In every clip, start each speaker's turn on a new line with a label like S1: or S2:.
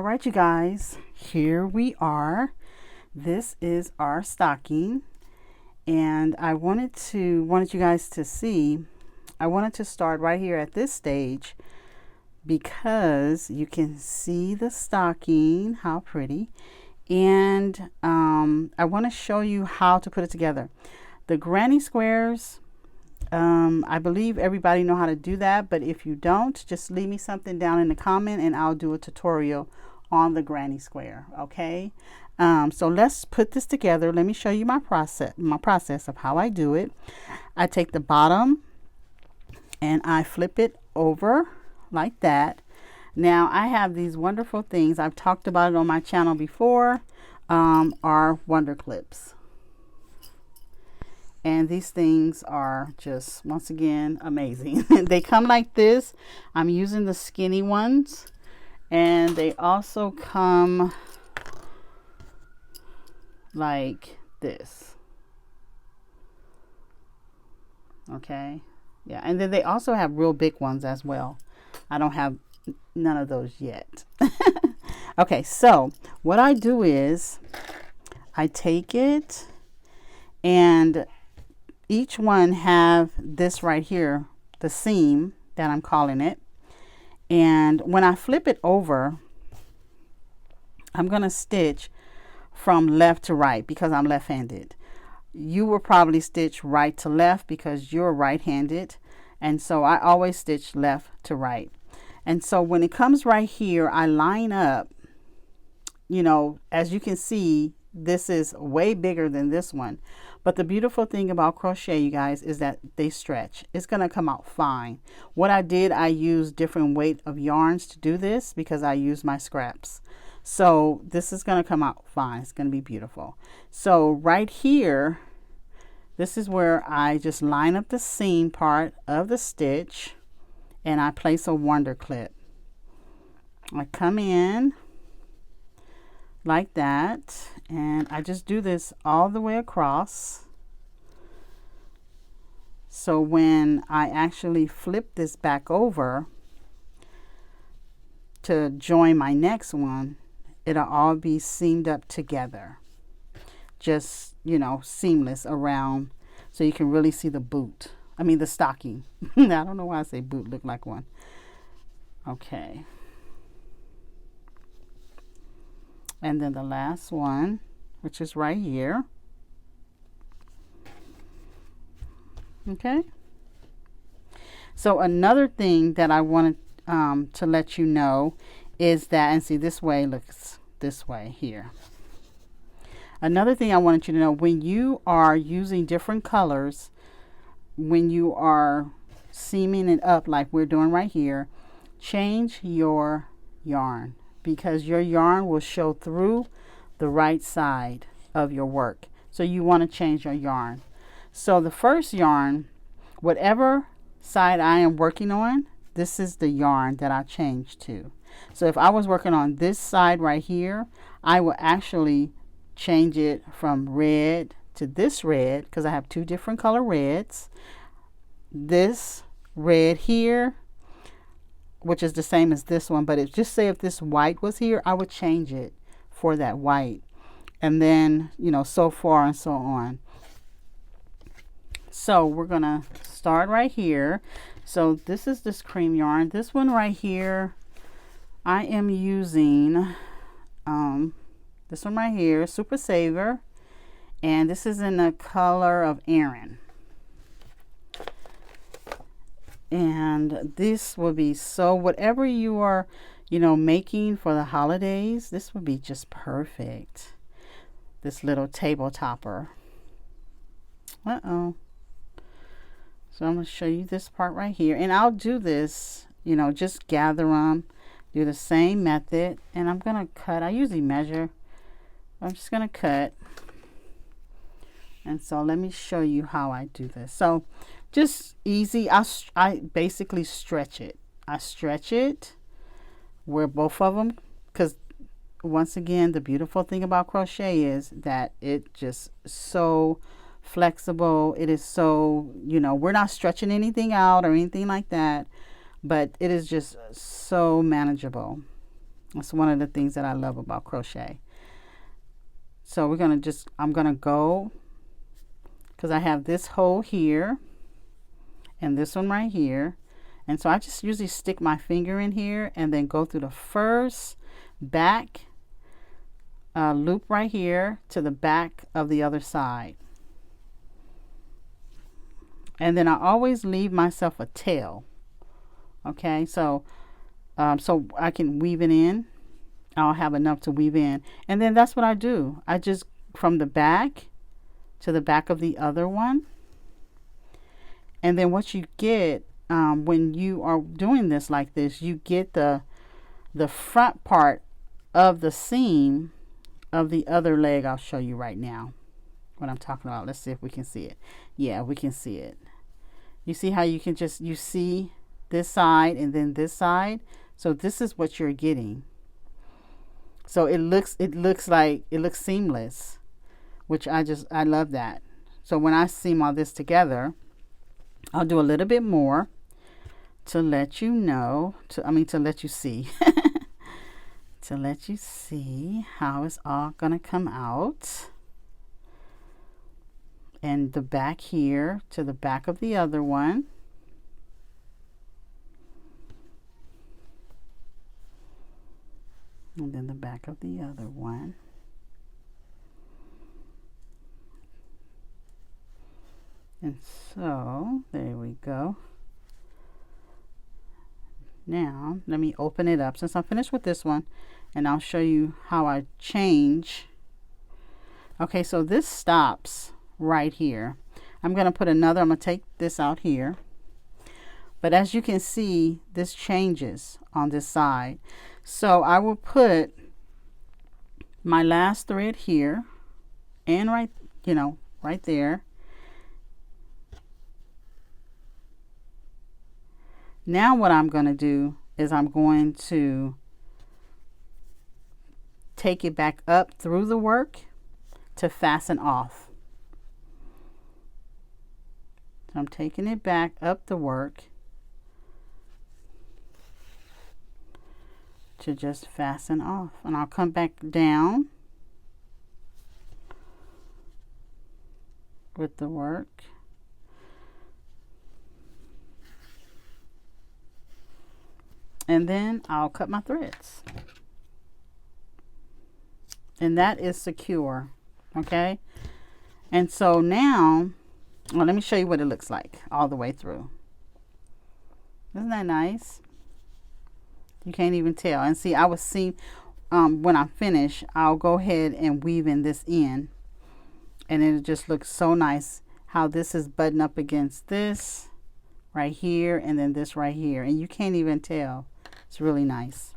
S1: All right, you guys, here we are. This is our stocking, and I wanted you guys to see. I wanted to start right here at this stage because you can see the stocking, how pretty, and I want to show you how to put it together. The granny squares, I believe everybody know how to do that, but if you don't, just leave me something down in the comment and I'll do a tutorial on the granny square. Okay, so let's put this together. Let me show you my process of how I do it. I take the bottom and I flip it over like that. Now I have these wonderful things, I've talked about it on my channel before, are wonder clips. And these things are just, once again, amazing. They come like this. I'm using the skinny ones. And they also come like this. Okay. Yeah. And then they also have real big ones as well. I don't have none of those yet. Okay. So what I do is I take it, and each one have this right here, the seam that I'm calling it. And when I flip it over, I'm going to stitch from left to right because I'm left-handed. You will probably stitch right to left because you're right-handed. And so I always stitch left to right. And so when it comes right here, I line up, you know, as you can see, this is way bigger than this one. But the beautiful thing about crochet, you guys, is that they stretch. It's going to come out fine. What I did, I used different weight of yarns to do this because I used my scraps. So this is going to come out fine. It's going to be beautiful. So right here, this is where I just line up the seam part of the stitch and I place a wonder clip. I come in like that, and I just do this all the way across. So when I actually flip this back over to join my next one, it'll all be seamed up together, just, you know, seamless around, so you can really see the boot. I mean the stocking. I don't know why I say boot, look like one. Okay. And then the last one, which is right here. Okay. So another thing that I wanted to let you know is that, and see, this way looks this way here. Another thing I wanted you to know, when you are using different colors, when you are seaming it up like we're doing right here, change your yarn, because your yarn will show through the right side of your work. So you want to change your yarn. So the first yarn, whatever side I am working on, this is the yarn that I change to. So if I was working on this side right here, I will actually change it from red to this red, because I have two different color reds. This red here, which is the same as this one, but it just say if this white was here, I would change it for that white, and then, you know, so far and so on. So we're gonna start right here. So this is this cream yarn. This one right here, I am using this one right here, Super Saver, and this is in the color of Aran. And this will be, so whatever you are, you know, making for the holidays, this would be just perfect. This little table topper. So I'm going to show you this part right here. And I'll do this, you know, just gather them, do the same method. And I'm going to cut. I usually measure. I'm just going to cut. And so let me show you how I do this. So just easy. I basically stretch it. I stretch it where both of them, because once again, the beautiful thing about crochet is that it just so flexible. It is so, you know, we're not stretching anything out or anything like that, but it is just so manageable. That's one of the things that I love about crochet. So we're gonna just, I'm gonna go, because I have this hole here and this one right here, and so I just usually stick my finger in here and then go through the first back loop right here to the back of the other side, and then I always leave myself a tail. Okay, so so I can weave it in. I'll have enough to weave in, and then that's what I do. I just, from the back to the back of the other one, and then what you get when you are doing this like this, you get the front part of the seam of the other leg. I'll show you right now what I'm talking about. Let's see if we can see it. Yeah, we can see it. You see how you can just, you see this side and then this side. So this is what you're getting. So it looks like, it looks seamless, which I love that. So when I seam all this together, I'll do a little bit more to let you know, to let you see, to let you see how it's all gonna come out. And the back here to the back of the other one. And then the back of the other one. And so there we go. Now let me open it up since I'm finished with this one, and I'll show you how I change. Okay, so this stops right here. I'm going to put another, I'm going to take this out here, but as you can see, this changes on this side. So I will put my last thread here and right there. Now what I'm going to do is I'm going to take it back up through the work to fasten off. So I'm taking it back up the work to just fasten off, and I'll come back down with the work. And then I'll cut my threads. And that is secure. Okay. And so now, well, let me show you what it looks like all the way through. Isn't that nice? You can't even tell. And see, I will see when I finish, I'll go ahead and weave in this in. And it just looks so nice how this is buttoned up against this right here, and then this right here. And you can't even tell. It's really nice.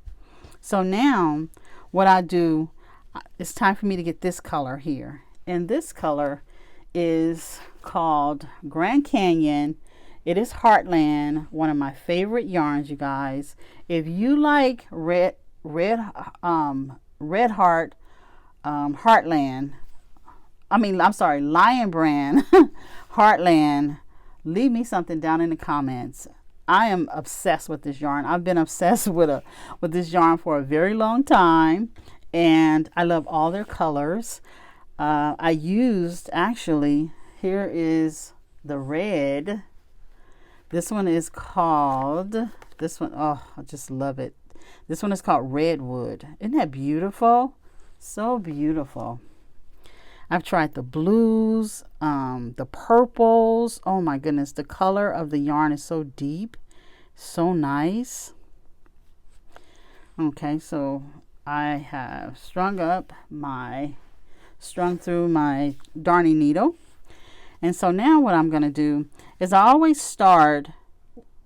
S1: So now what I do, it's time for me to get this color here. And this color is called Grand Canyon. It is Heartland, one of my favorite yarns, you guys. If you like Red Heart Heartland, Lion Brand Heartland, leave me something down in the comments. I am obsessed with this yarn. I've been obsessed with this yarn for a very long time, and I love all their colors. I used, actually, here is the red. This one is called, oh, I just love it. This one is called Redwood. Isn't that beautiful? So beautiful. I've tried the blues, the purples. Oh my goodness, the color of the yarn is so deep, so nice. Okay, so I have strung through my darning needle. And so now what I'm going to do is I always start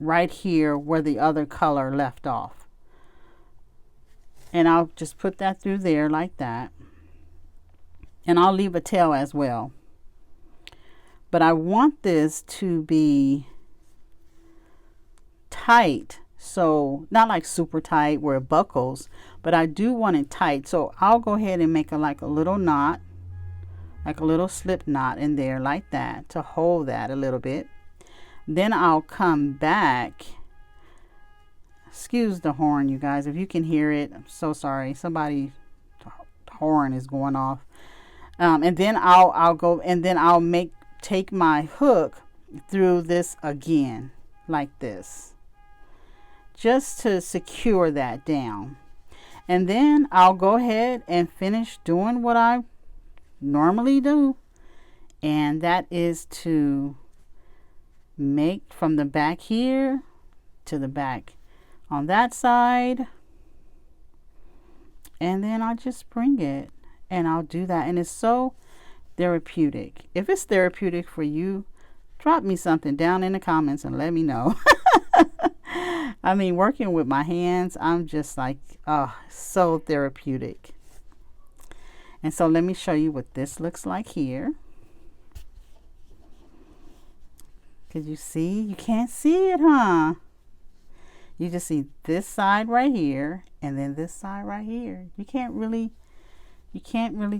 S1: right here where the other color left off. And I'll just put that through there like that. And I'll leave a tail as well. But I want this to be tight. So not like super tight where it buckles, but I do want it tight. So I'll go ahead and make like a little knot, like a little slip knot in there like that to hold that a little bit. Then I'll come back, excuse the horn, you guys. If you can hear it, I'm so sorry. Somebody's horn is going off. And then I'll go, and then I'll take my hook through this again, like this, just to secure that down. And then I'll go ahead and finish doing what I normally do, and that is to make from the back here to the back on that side, and then I'll just bring it, and I'll do that. And it's so therapeutic. If it's therapeutic for you, drop me something down in the comments and let me know. I mean, working with my hands, I'm just like, oh, so therapeutic. And so let me show you what this looks like here. Could you see? You can't see it, huh? You just see this side right here, and then this side right here. You can't really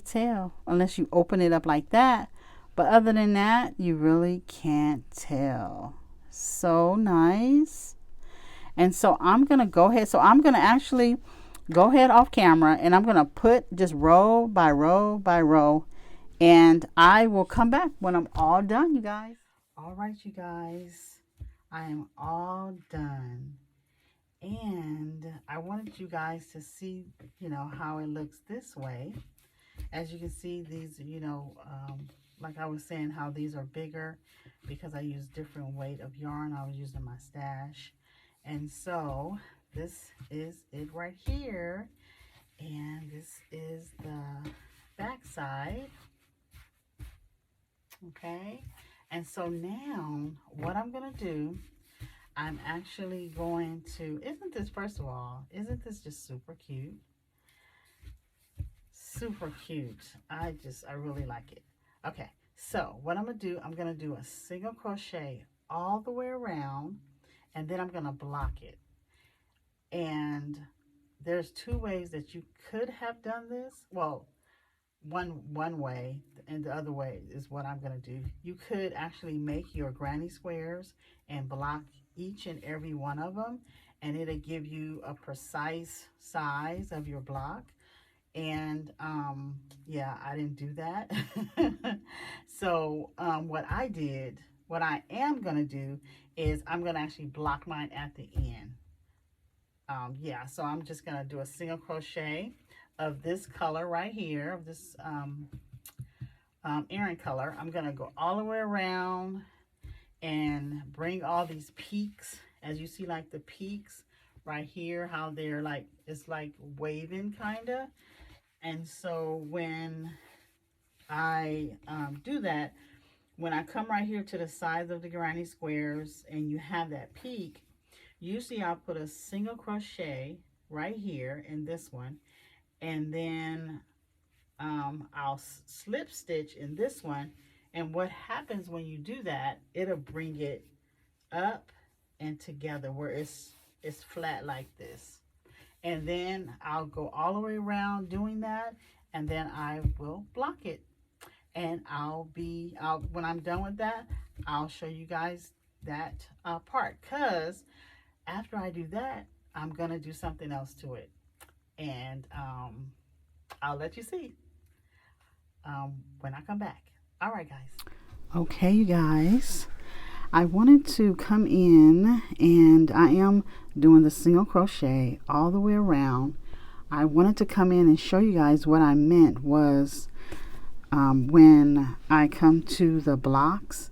S1: tell unless you open it up like that. But other than that, you really can't tell. So nice. And so I'm going to go ahead. So I'm going to actually go ahead off camera, and I'm going to put just row by row by row. And I will come back when I'm all done, you guys. All right, you guys. I am all done. And I wanted you guys to see, how it looks this way. As you can see, these, like I was saying, how these are bigger because I use different weight of yarn. I was using my stash. And so this is it right here. And this is the back side. Okay. And so now what I'm going to do, I'm actually going to, first of all, isn't this just super cute? Super cute. I really like it. Okay, so what I'm going to do, I'm going to do a single crochet all the way around, and then I'm going to block it. And there's two ways that you could have done this. Well, one way, and the other way is what I'm going to do. You could actually make your granny squares and block each and every one of them, and it'll give you a precise size of your block. And yeah, I didn't do that. So what I am going to do is I'm going to actually block mine at the end. Yeah, so I'm just going to do a single crochet of this color right here, of this Aran color. I'm going to go all the way around and bring all these peaks, as you see, like the peaks right here, how they're like, it's like waving kind of. And so when I do that, when I come right here to the sides of the granny squares and you have that peak, usually I'll put a single crochet right here in this one, and then I'll slip stitch in this one. And what happens when you do that, it'll bring it up and together where it's flat like this. And then I'll go all the way around doing that, and then I will block it. And when I'm done with that, I'll show you guys that part, because after I do that, I'm gonna do something else to it, and I'll let you see when I come back. All right, guys. Okay, you guys, I wanted to come in, and I am doing the single crochet all the way around. I wanted to come in and show you guys what I meant was when I come to the blocks,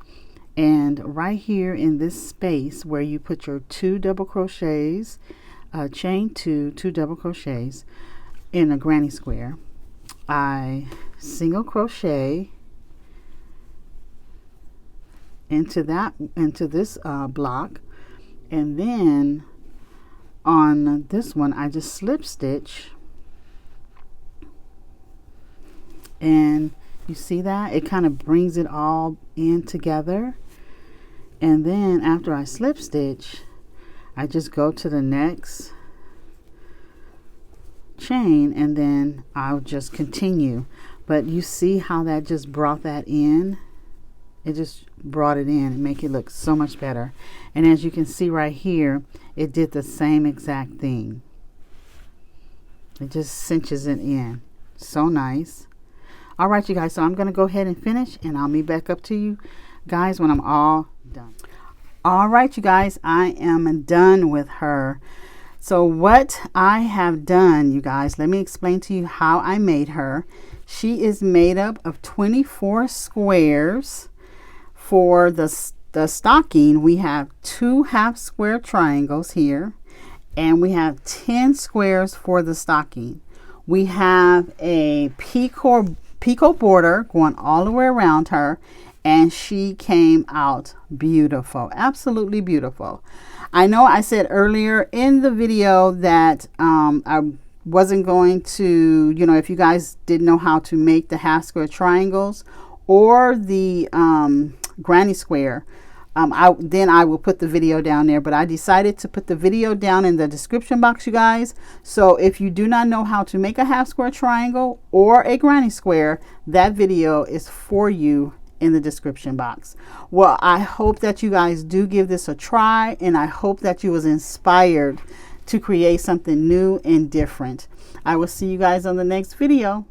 S1: and right here in this space where you put your 2 double crochets, chain 2 double crochets in a granny square, I single crochet into this block, and then on this one I just slip stitch, and you see that it kind of brings it all in together. And then after I slip stitch, I just go to the next chain, and then I'll just continue. But you see how that just brought that in? It just brought it in and make it look so much better. And as you can see right here, it did the same exact thing. It just cinches it in. So nice. All right, you guys, so I'm going to go ahead and finish, and I'll meet back up to you guys when I'm all done. All right, you guys, I am done with her. So what I have done, you guys, let me explain to you how I made her. She is made up of 24 squares. For the stocking, we have 2 half square triangles here, and we have 10 squares for the stocking. We have a picot border going all the way around her, and she came out beautiful, absolutely beautiful. I know I said earlier in the video that I wasn't going to, you know, if you guys didn't know how to make the half square triangles or the granny square, then I will put the video down there, but I decided to put the video down in the description box, you guys. So if you do not know how to make a half square triangle or a granny square, that video is for you in the description box. Well, I hope that you guys do give this a try, and I hope that you was inspired to create something new and different. I will see you guys on the next video.